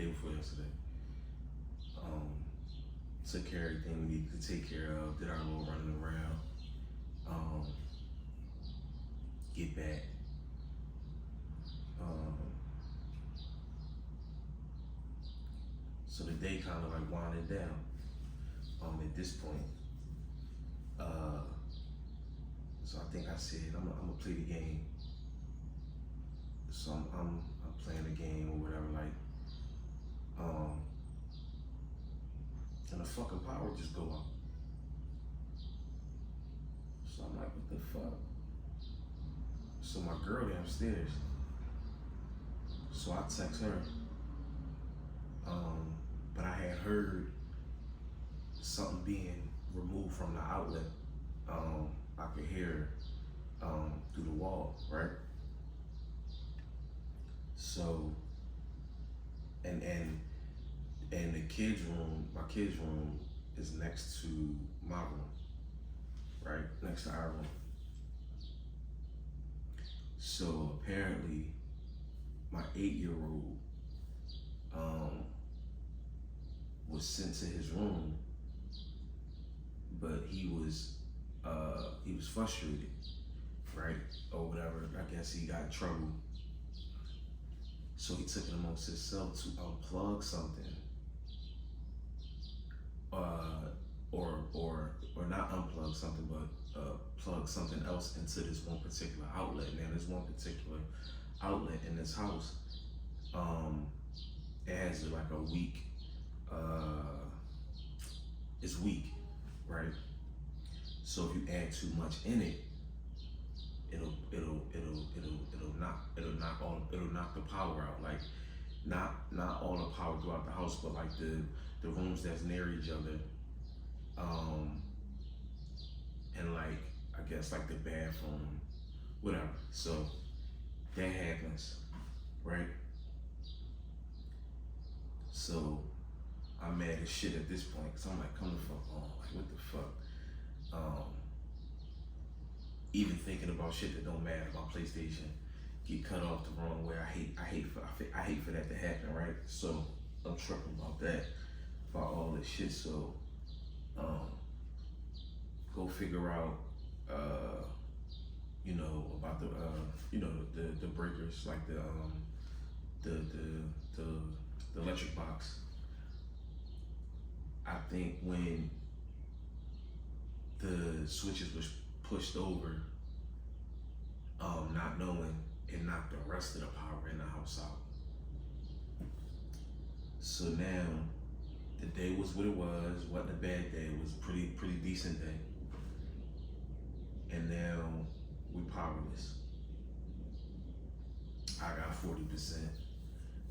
day before yesterday. Took care of everything we needed to take care of. Did our little running around. Get back. So the day kind of like winding down. At this point, so I think I said I'm gonna play the game. So I'm playing the game or whatever, like, and the fucking power just go out. So I'm like, what the fuck? So my girl downstairs. So I text her. But I had heard something being removed from the outlet. I could hear through the wall, right? So, and the kids' room, my kids' room is next to my room, right? Next to our room. So apparently, my 8-year-old was sent to his room, but he was frustrated, right, or whatever. I guess he got in trouble, so he took it amongst himself to unplug something, or not unplug something, but plug something else into this one particular outlet. Now, this one particular outlet in this house, it has like a weak. It's weak, right? So if you add too much in it, it'll knock the power out. Like not all the power throughout the house, but like the rooms that's near each other, and like I guess like the bathroom, whatever. So that happens, right? So I'm mad as shit at this point, because I'm like, come the fuck on, like what the fuck? Even thinking about shit that don't matter, my PlayStation get cut off the wrong way. I hate for that to happen, right? So I'm tripping about that, about all this shit. So go figure out, you know, about the you know, the breakers, like the electric box. I think when the switches was pushed over, not knowing, it knocked the rest of the power in the house out. So now the day was what it was. Wasn't a bad day. It was a pretty decent day. And now we powerless. I got 40%.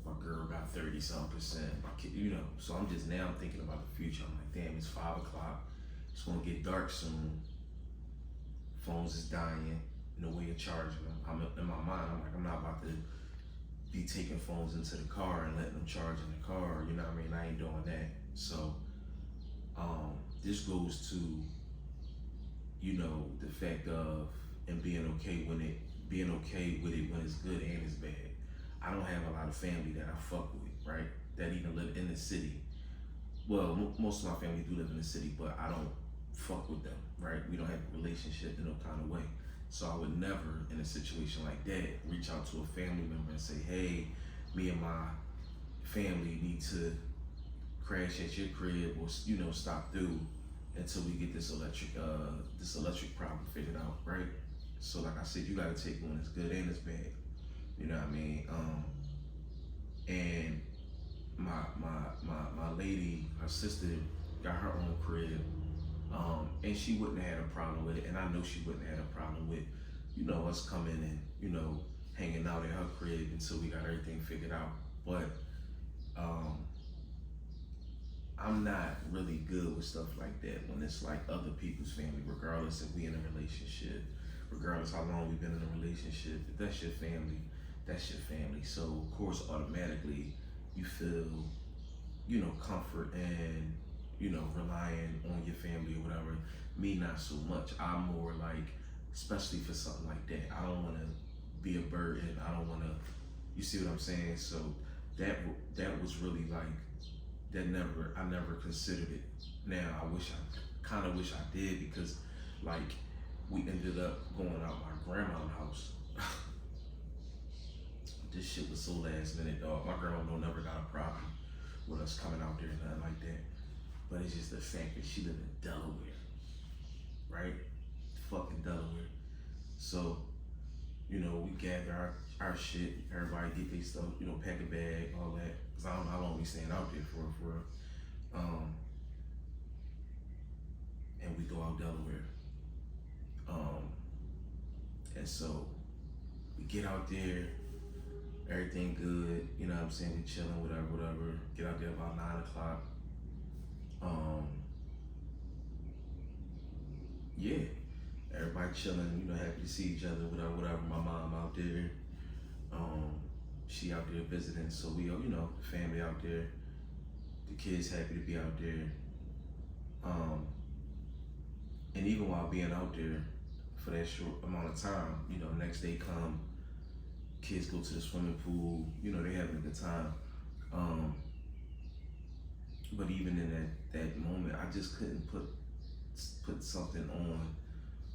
My girl got 30-something%. My kid, you know. So I'm thinking about the future. I'm like, damn, it's 5 o'clock. It's gonna get dark soon. Phones is dying. No way to charge them. I'm in my mind. I'm like, I'm not about to be taking phones into the car and letting them charge in the car. You know what I mean? I ain't doing that. So, this goes to, you know, the fact of and being okay with it when it's good and it's bad. I don't have a lot of family that I fuck with, right? That even live in the city. Well, most of my family do live in the city, but I don't fuck with them, right? We don't have a relationship in no kind of way. So I would never, in a situation like that, reach out to a family member and say, hey, me and my family need to crash at your crib, or, you know, stop through until we get this electric problem figured out, right? So like I said, you gotta take when it's good and it's bad. You know what I mean? And my lady, her sister, got her own crib, and she wouldn't have had a problem with it, and I know she wouldn't have had a problem with, you know, us coming and, you know, hanging out at her crib until we got everything figured out. But I'm not really good with stuff like that when it's like other people's family, regardless if we in a relationship, regardless how long we've been in a relationship. If that's your family, that's your family. So of course, automatically you feel, you know, comfort and, you know, relying on your family or whatever. Me, not so much. I'm more like, especially for something like that, I don't want to be a burden. I don't want to, you see what I'm saying? So that was really like I never considered it. Now I kind of wish I did, because like we ended up going out my grandma's house. This shit was so last minute, dog. My grandma don't never got a problem with us coming out there, nothing like that. But it's just the fact that she lived in Delaware, right? Fucking Delaware. So, you know, we gather our shit, everybody get their stuff, you know, pack a bag, all that. Cause I don't know how long we staying out there for. And we go out Delaware. And so we get out there, everything good, you know what I'm saying? We chilling, whatever. Get out there about 9 o'clock. Yeah, everybody chilling, you know, happy to see each other, whatever. My mom out there, she out there visiting, so we, you know, the family out there, the kids happy to be out there. And even while being out there for that short amount of time, you know, next day come, kids go to the swimming pool, you know, they having a good time. But even in that moment, I just couldn't put something on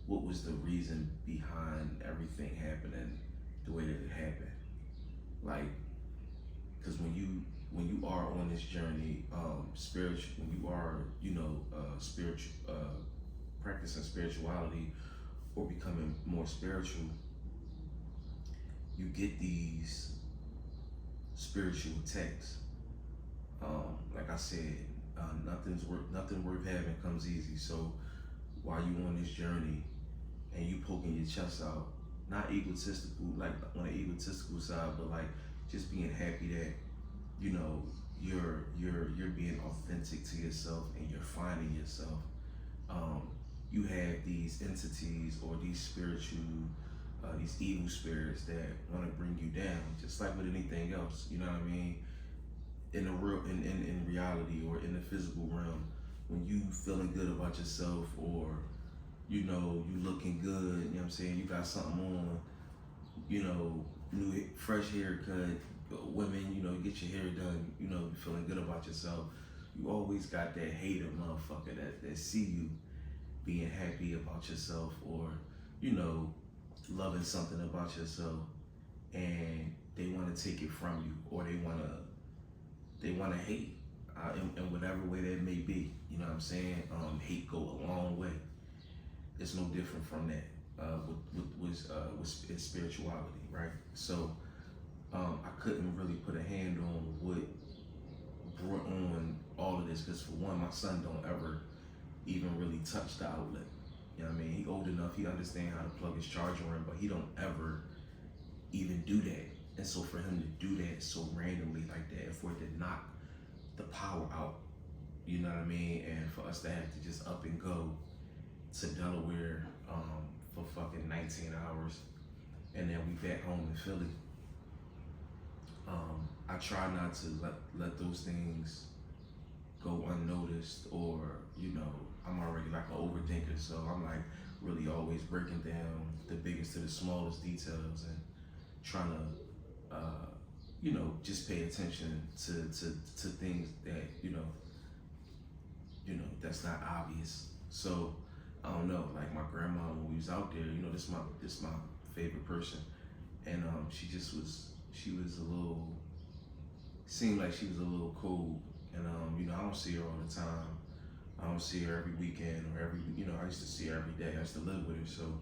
what was the reason behind everything happening the way that it happened. Like, because when you are on this journey, spiritual, when you are, you know, spiritual, practicing spirituality or becoming more spiritual, you get these spiritual attacks. Like I said, nothing worth having comes easy. So while you on this journey and you poking your chest out, not egotistical, like on the egotistical side, but like just being happy that, you know, you're being authentic to yourself and you're finding yourself. You have these entities or these spiritual, these evil spirits that want to bring you down, just like with anything else. You know what I mean? In reality or in the physical realm, when you feeling good about yourself, or you know, you looking good, you know what I'm saying, you got something on, you know, fresh haircut, women, you know, get your hair done, you know, feeling good about yourself, you always got that hater motherfucker that see you being happy about yourself, or, you know, loving something about yourself, and they want to take it from you, or they want to hate, in whatever way that may be. You know what I'm saying? Hate go a long way. It's no different from that with spirituality, right? So I couldn't really put a hand on what brought on all of this, because for one, my son don't ever even really touch the outlet. You know what I mean? He old enough, he understand how to plug his charger in, but he don't ever even do that. And so for him to do that so randomly like that, and for it to knock the power out, you know what I mean? And for us to have to just up and go to Delaware for fucking 19 hours, and then we back home in Philly. I try not to let those things go unnoticed, or, you know, I'm already like an overthinker, so I'm like really always breaking down the biggest to the smallest details and trying to, you know, just pay attention to things that, you know, that's not obvious. So I don't know, like my grandma, when we was out there, you know, this my favorite person, and she was a little, seemed like she was a little cold, and you know, I don't see her all the time. I don't see her every weekend or you know, I used to see her every day. I used to live with her, so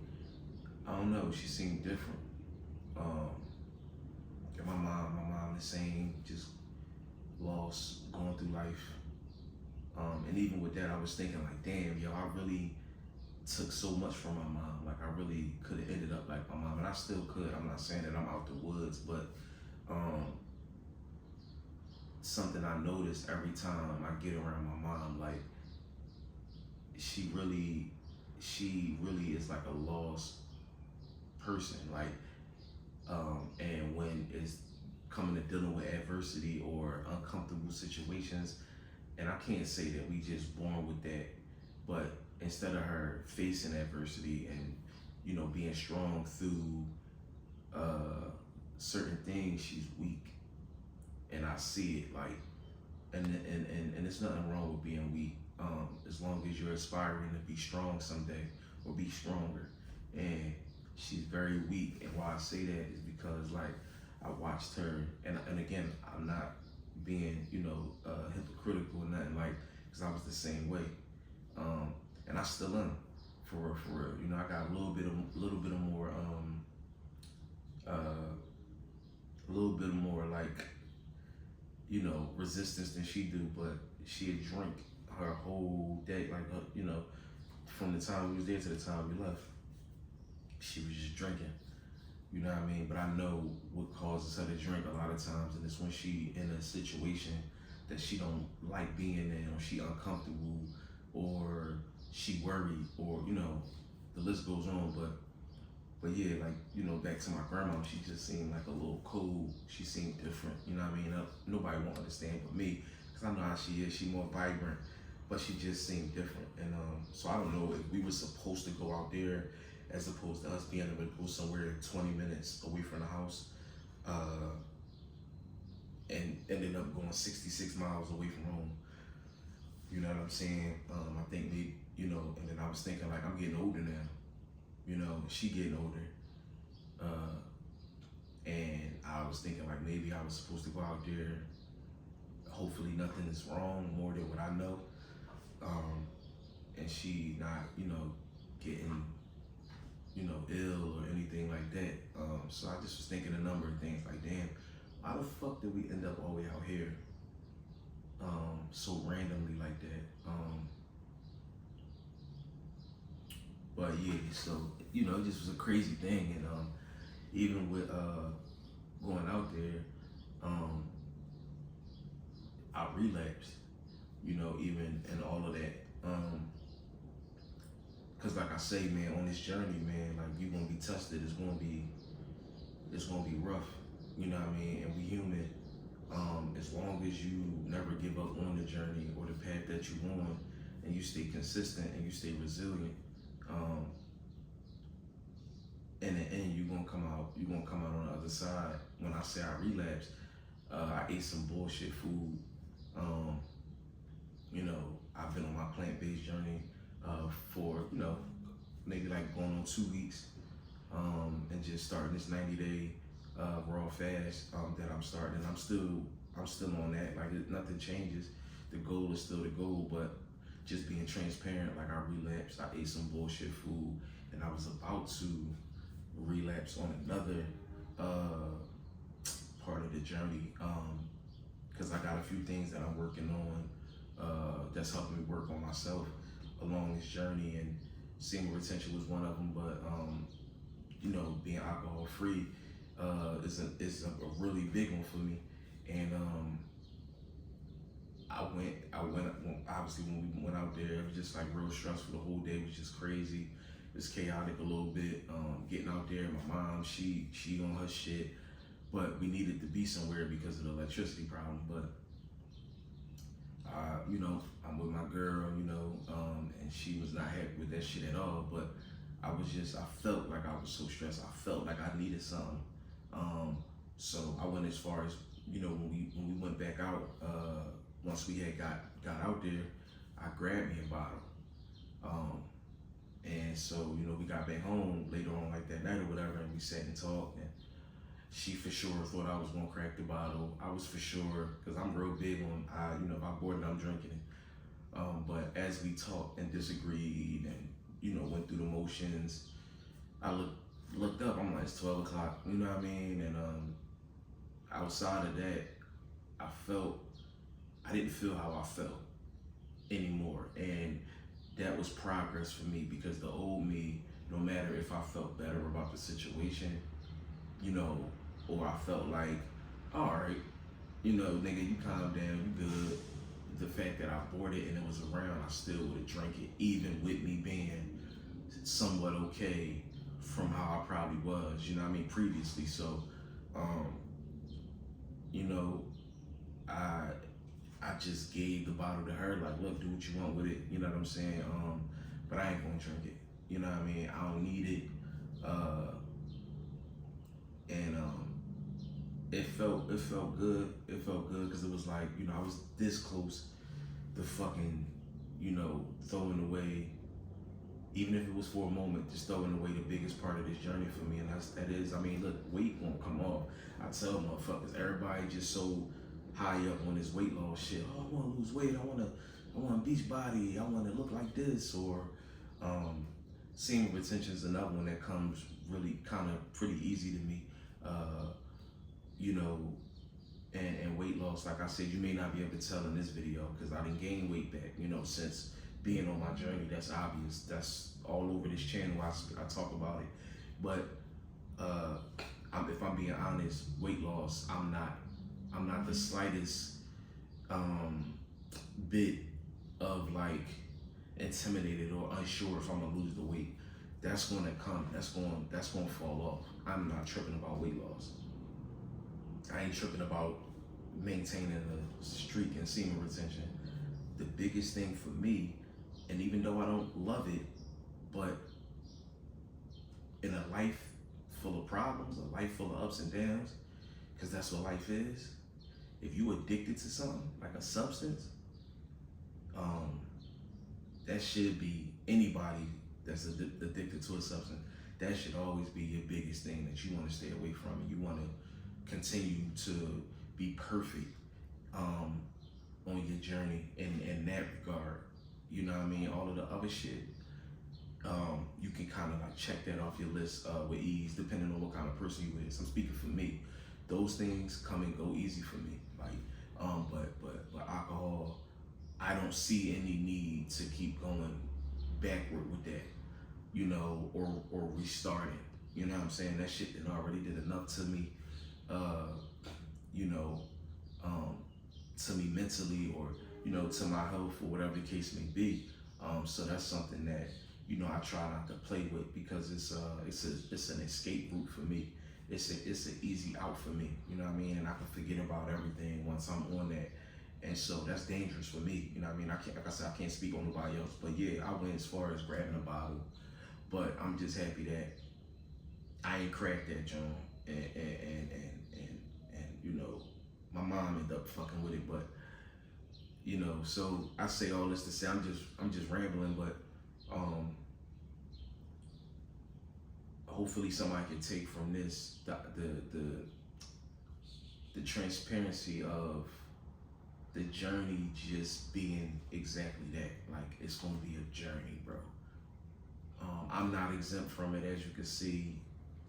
I don't know, she seemed different. And my mom the same, just lost, going through life. And even with that, I was thinking like, damn, yo, I really took so much from my mom. Like, I really could have ended up like my mom, and I still could. I'm not saying that I'm out the woods, but something I noticed every time I get around my mom, like, she really is like a lost person. Like, and when it's coming to dealing with adversity or uncomfortable situations, and I can't say that we just born with that, but instead of her facing adversity and, you know, being strong through certain things, she's weak. and I see it like, and there's nothing wrong with being weak, as long as you're aspiring to be strong someday or be stronger. And she's very weak, and why I say that is because like I watched her, and again, I'm not being hypocritical or nothing, like, because I was the same way, and I still am, for real, for real. You know, I got a little bit of more a little bit more like, resistance than she do, but she'd drink her whole day, like, from the time we was there to the time we left, she was just drinking. You know what I mean? But I know what causes her to drink a lot of times, and it's when she in a situation that she don't like being in, or she uncomfortable, or she worried, or the list goes on. But yeah, like, back to my grandma, she just seemed like a little cold. She seemed different, you know what I mean? Nobody won't understand but me, because I know how she is. She more vibrant, but she just seemed different. And so I don't know if we were supposed to go out there as opposed to us being able to go somewhere 20 minutes away from the house, and ended up going 66 miles away from home. You know what I'm saying? I think maybe, and then I was thinking, like, I'm getting older now. She getting older. And I was thinking, like, maybe I was supposed to go out there. Hopefully nothing is wrong more than what I know. And she not, getting, ill or anything like that. So I just was thinking a number of things, like, damn, why the fuck did we end up all the way out here? So randomly like that. But yeah, so, it just was a crazy thing. And even with going out there, I relapsed, even and all of that. Cause like I say, man, on this journey, man, like, you're gonna be tested. It's gonna be rough, you know what I mean? And we human. As long as you never give up on the journey or the path that you're on, and you stay consistent and you stay resilient, in the end, you're gonna come out on the other side. When I say I relapsed, I ate some bullshit food. I've been on my plant-based journey for, maybe like going on 2 weeks, and just starting this 90-day raw fast that I'm starting. And I'm still on that. Like, nothing changes. The goal is still the goal, but just being transparent, like, I relapsed. I ate some bullshit food, and I was about to relapse on another part of the journey, because I got a few things that I'm working on that's helping me work on myself along this journey, and semen retention was one of them. But being alcohol free is a really big one for me. And I went obviously when we went out there, it was just like real stressful. The whole day was just crazy. It was chaotic a little bit. Getting out there, my mom, she on her shit, but we needed to be somewhere because of the electricity problem. But I'm with my girl, and she was not happy with that shit at all. But I felt like I was so stressed. I felt like I needed something. So I went as far as, when we went back out, once we had got out there, I grabbed me a bottle. And so, we got back home later on, like that night or whatever, and we sat and talked, and she for sure thought I was gonna crack the bottle. I was for sure, because I'm real big on, if I bought it, I'm drinking it. But as we talked and disagreed and, went through the motions, I looked up, I'm like, it's 12 o'clock, you know what I mean? And outside of that, I didn't feel how I felt anymore. And that was progress for me, because the old me, no matter if I felt better about the situation, or I felt like, all right, nigga, you calm down, you good. The fact that I bought it and it was around, I still would have drank it, even with me being somewhat okay from how I probably was, previously. So, I just gave the bottle to her, like, look, do what you want with it, you know what I'm saying? But I ain't gonna drink it, you know what I mean? I don't need it. And it felt good. It felt good because it was like, I was this close to fucking, throwing away, even if it was for a moment, just throwing away the biggest part of this journey for me. And that is, I mean, look, weight won't come off. I tell motherfuckers, everybody just so high up on this weight loss shit. Oh, I want to lose weight. I want a beach body. I want to look like this. Or semen retention is another one that comes really kind of pretty easy to me. You know, and weight loss, like I said, you may not be able to tell in this video because I didn't gain weight back, since being on my journey. That's obvious. That's all over this channel. I talk about it. But if I'm being honest, weight loss, I'm not the slightest bit of like intimidated or unsure if I'm gonna lose the weight. That's gonna come. That's gonna fall off. I'm not tripping about weight loss. I ain't tripping about maintaining a streak and semen retention. The biggest thing for me, and even though I don't love it, but in a life full of problems, a life full of ups and downs, because that's what life is. If you addicted to something, like a substance, that should be anybody that's addicted to a substance. That should always be your biggest thing that you want to stay away from, and you want to continue to be perfect on your journey in that regard. You know what I mean? All of the other shit, you can kind of like check that off your list with ease, depending on what kind of person you is. I'm speaking for me. Those things come and go easy for me. Like, but alcohol, I don't see any need to keep going backward with that, or restarting. You know what I'm saying? That shit that already did enough to me, to me mentally, or to my health, or whatever the case may be. So that's something that I try not to play with, because it's an escape route for me. It's an easy out for me. You know what I mean? And I can forget about everything once I'm on that. And so that's dangerous for me. You know what I mean? I can't, like I said, I can't speak on nobody else. But yeah, I went as far as grabbing a bottle. But I'm just happy that I ain't cracked that joint. And my mom ended up fucking with it. But so I say all this to say I'm just rambling, but hopefully somebody can take from this the transparency of the journey just being exactly that. Like, it's gonna be a journey, bro. I'm not exempt from it, as you can see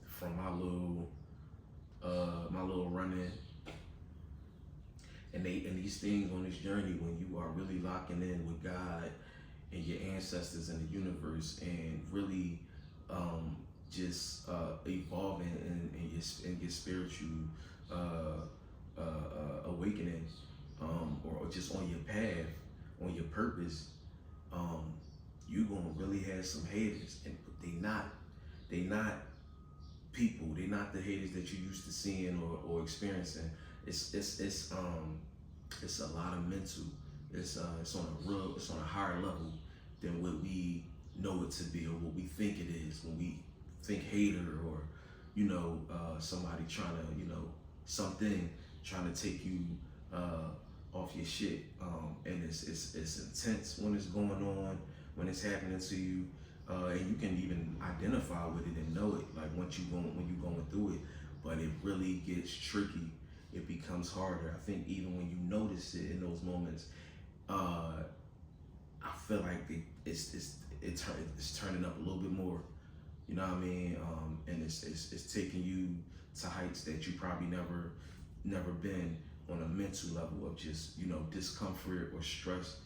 from my little run-in. And these things on this journey, when you are really locking in with God and your ancestors and the universe, and really just evolving in your spiritual awakening, or just on your path, on your purpose, you're gonna really have some haters, and they not people. They're not the haters that you used to seeing or experiencing. It's a lot of mental. It's on a higher level than what we know it to be, or what we think it is when we think hater, or somebody trying to something trying to take you off your shit. And it's intense when it's going on, when it's happening to you, and you can even identify with it and know it, like when you're going through it. But it really gets tricky. It becomes harder. I think even when you notice it in those moments, I feel like it's turning up a little bit more. You know what I mean? And it's taking you to heights that you probably never been on a mental level of just discomfort or stress.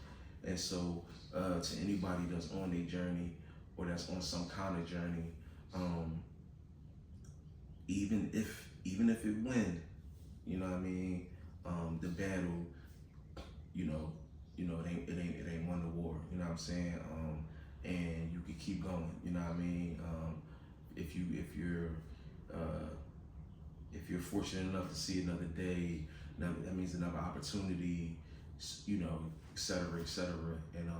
And so to anybody that's on their journey, or that's on some kind of journey, even if it win, you know what I mean, the battle, it ain't won the war. You know what I'm saying? And you can keep going. You know what I mean? If you're fortunate enough to see another day, that means another opportunity, et cetera, et cetera. And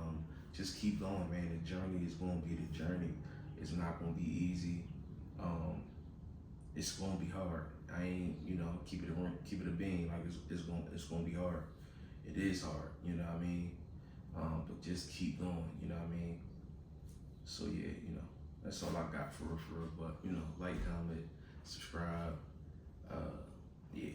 just keep going, man. The journey is going to be the journey. It's not going to be easy. It's going to be hard. I ain't, you know, keep it a bean. Like it's gonna be hard. It is hard, you know what I mean? But just keep going, you know what I mean? So yeah, you know, that's all I got for real. But you know, like, comment, subscribe. Yeah.